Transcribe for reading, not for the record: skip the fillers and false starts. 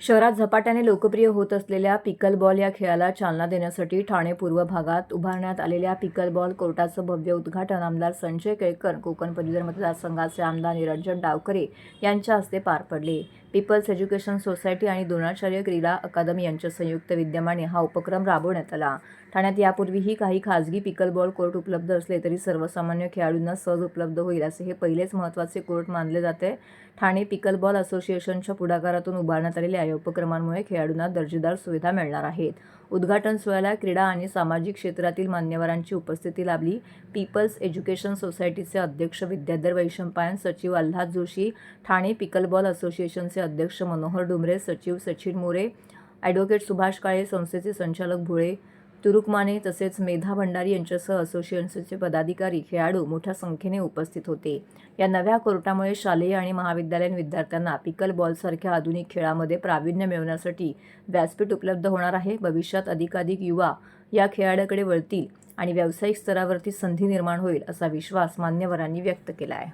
शहरात झपाट्याने लोकप्रिय होत असलेल्या पिकलबॉल या खेळाला चालना देण्यासाठी ठाणे पूर्व भागात उभारण्यात आलेल्या पिकलबॉल कोर्टाचं भव्य उद्घाटन आमदार संजय केळकर, कोकण पदवीधर मतदारसंघाचे आमदार निरंजन डावखरे यांच्या हस्ते पार पडले. पीपल्स एज्युकेशन सोसायटी आणि द्रोणाचार्य क्रीडा अकादमी यांच्या संयुक्त विद्यमाने हा उपक्रम राबवण्यात आला. ठाण्यात यापूर्वीही काही खासगी पिकलबॉल कोर्ट उपलब्ध असले तरी सर्वसामान्य खेळाडूंना सहज उपलब्ध होईल असे हे पहिलेच महत्त्वाचे कोर्ट मानले जाते. ठाणे पिकलबॉल असोसिएशनच्या पुढाकारातून उभारण्यात आलेल्या या उपक्रमांमुळे खेळाडूंना दर्जेदार सुविधा मिळणार आहेत. उद्घाटन सोहळ्याला क्रीडा आणि सामाजिक क्षेत्रातील मान्यवरांची उपस्थिती लाभली. पीपल्स एज्युकेशन सोसायटीचे अध्यक्ष विद्याधर वैशंपायन, सचिव आल्हाद जोशी, ठाणे पिकलबॉल असोसिएशनचे अध्यक्ष मनोहर डुमरे, सचिव सचिन मोरे, ॲडव्होकेट सुभाष काळे, संस्थेचे संचालक भोळे तुरुकमाने तसेच मेधा भंडारी यांच्यासह असोसिएशनचे पदाधिकारी, खेळाडू मोठ्या संख्येने उपस्थित होते. या नव्या कोर्टामुळे शालेय आणि महाविद्यालयीन विद्यार्थ्यांना पिकलबॉलसारख्या आधुनिक खेळामध्ये प्रावीण्य मिळवण्यासाठी व्यासपीठ उपलब्ध होणार आहे. भविष्यात अधिकाधिक युवा या खेळाकडे वळतील आणि व्यावसायिक स्तरावरती संधी निर्माण होईल असा विश्वास मान्यवरांनी व्यक्त केला आहे.